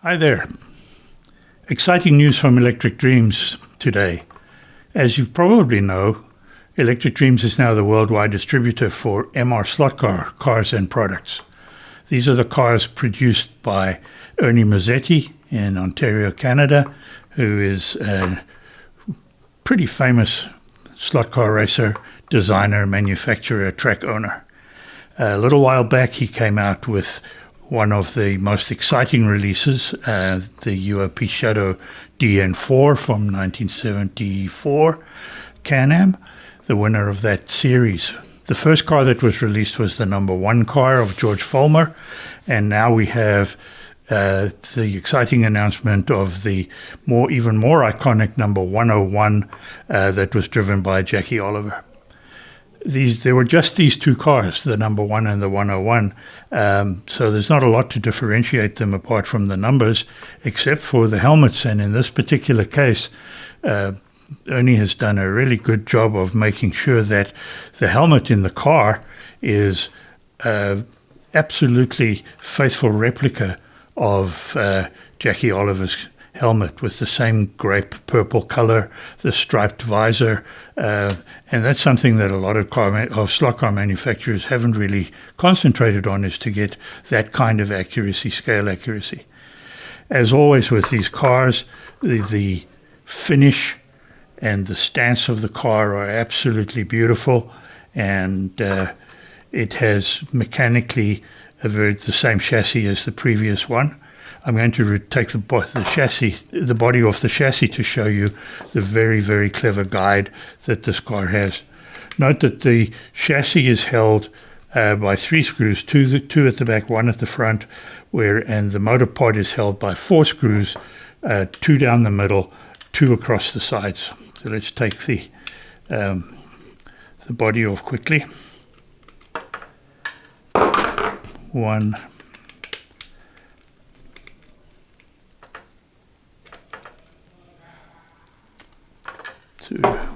Hi there. Exciting news from Electric Dreams today. As you probably know, Electric Dreams is now the worldwide distributor for MR SlotCar cars and products. These are the cars produced by Ernie Mazzetti in Ontario, Canada, who is a pretty famous slot car racer, designer, manufacturer, track owner. A little while back, he came out with one of the most exciting releases, the UOP Shadow DN4 from 1974 Can-Am, the winner of that series. The first car that was released was the number one car of George Fulmer, and now we have the exciting announcement of the even more iconic number 101 that was driven by Jackie Oliver. There were just these two cars, the number one and the 101, so there's not a lot to differentiate them apart from the numbers, except for the helmets. And in this particular case, Ernie has done a really good job of making sure that the helmet in the car is absolutely faithful replica of Jackie Oliver's helmet, with the same grape purple color, the striped visor, and that's something that a lot of slot car manufacturers haven't really concentrated on, is to get that kind of accuracy, scale accuracy. As always with these cars, the finish and the stance of the car are absolutely beautiful, and it has mechanically the same chassis as the previous one. I'm going to take the body off the chassis to show you the very, very clever guide that this car has. Note that the chassis is held by three screws, two at the back, one at the front, and the motor pod is held by four screws, two down the middle, two across the sides. So let's take the body off quickly. One.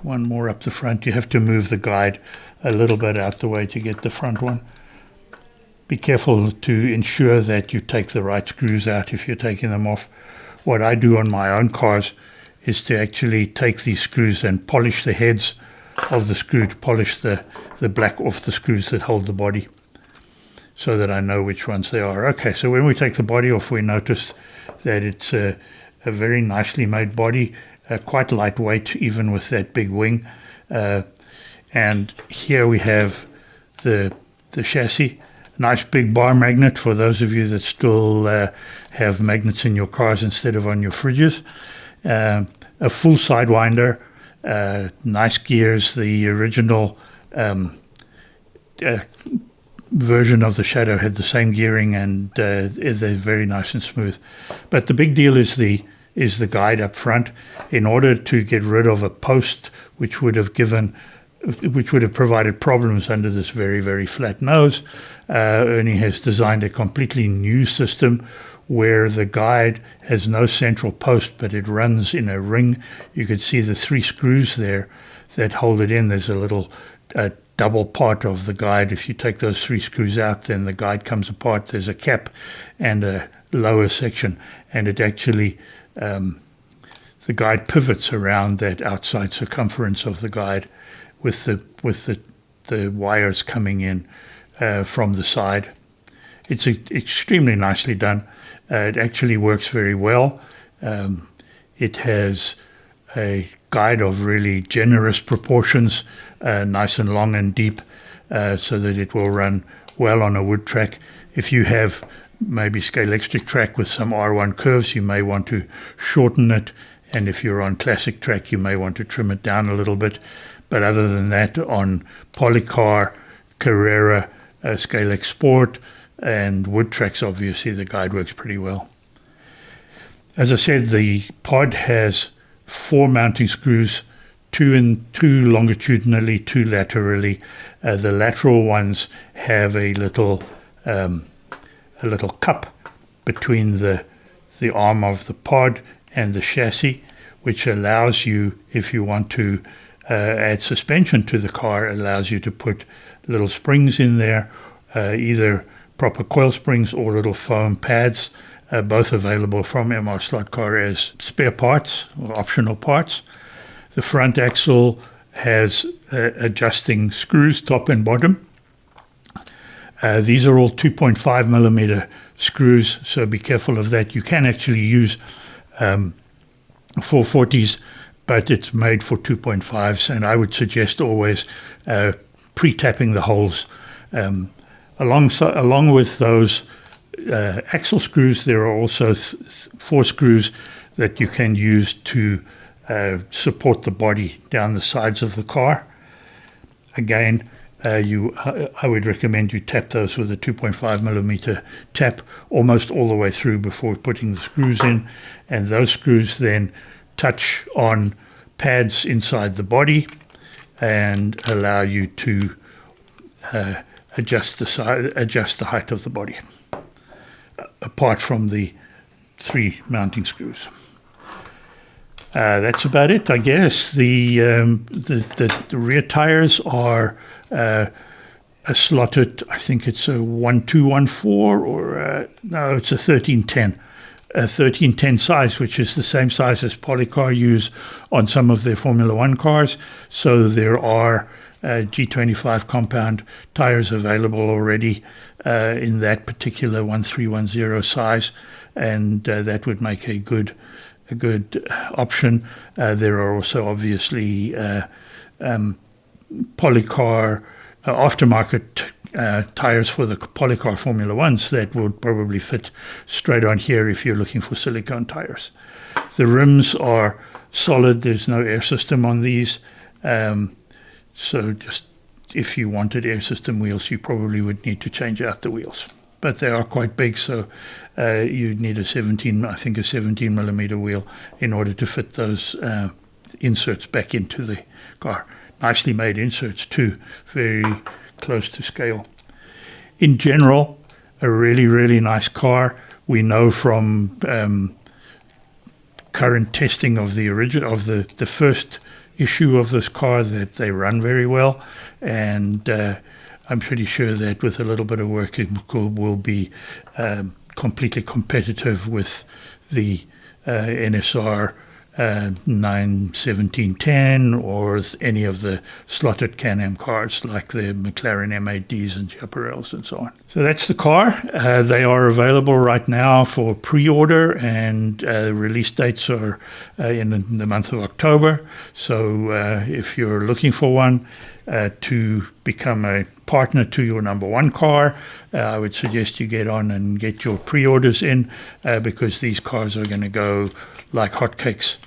One more up the front. You have to move the guide a little bit out the way to get the front one. Be careful to ensure that you take the right screws out if you're taking them off. What I do on my own cars is to actually take these screws and polish the heads of the screw, to polish the black off the screws that hold the body, so that I know which ones they are. Okay, so when we take the body off, we notice that it's a very nicely made body, quite lightweight, even with that big wing. And here we have the chassis. Nice big bar magnet for those of you that still have magnets in your cars instead of on your fridges. A full sidewinder, nice gears. The original version of the Shadow had the same gearing, and they're very nice and smooth. But the big deal is the guide up front. In order to get rid of a post which would have provided problems under this very, very flat nose, Ernie has designed a completely new system where the guide has no central post, but it runs in a ring. You can see the three screws there that hold it in. There's a little double part of the guide. If you take those three screws out, then the guide comes apart. There's a cap and a lower section, and it actually the guide pivots around that outside circumference of the guide, with the wires coming in from the side. It's extremely nicely done. It actually works very well. It has a guide of really generous proportions, nice and long and deep, so that it will run well on a wood track. If you have maybe Scalextric track with some R1 curves, you may want to shorten it, and if you're on classic track, you may want to trim it down a little bit. But other than that, on Polycar, Carrera, Scalex Sport, and wood tracks, obviously the guide works pretty well. As I said, the pod has four mounting screws, two longitudinally, two laterally. The lateral ones have a little cup between the arm of the pod and the chassis, which allows you, if you want to add suspension to the car, allows you to put little springs in there, either proper coil springs or little foam pads, both available from MR SlotCar as spare parts or optional parts. The front axle has adjusting screws, top and bottom. These are all 2.5 millimeter screws, so be careful of that. You can actually use 440s, but it's made for 2.5s, and I would suggest always pre-tapping the holes. Along with those axle screws, there are also 4 screws that you can use to support the body down the sides of the car. Again, I would recommend you tap those with a 2.5 millimeter tap almost all the way through before putting the screws in, and those screws then touch on pads inside the body and allow you to adjust the height of the body, apart from the 3 mounting screws. That's about it, I guess. The rear tires are a slotted, I think it's a 1214 or no, it's a 1310. A 1310 size, which is the same size as Polycar use on some of their Formula One cars. So there are G25 compound tires available already in that particular 1310 size, and that would make a good option. There are also obviously Polycar aftermarket tires for the Polycar Formula Ones that would probably fit straight on here if you're looking for silicone tires. The rims are solid. There's no air system on these. So just if you wanted air system wheels, you probably would need to change out the wheels. But they are quite big, so you'd need a 17 millimeter wheel in order to fit those inserts back into the car. Nicely made inserts too, very close to scale. In general, a really, really nice car. We know from current testing of the the first issue of this car that they run very well, and I'm pretty sure that with a little bit of work it will be completely competitive with the NSR 91710 or any of the slotted Can-Am cars like the McLaren M8Ds and Chaparrals and so on. So that's the car. They are available right now for pre-order, and release dates are in the month of October. So if you're looking for one to become a partner to your number one car, I would suggest you get on and get your pre-orders in because these cars are going to go like hotcakes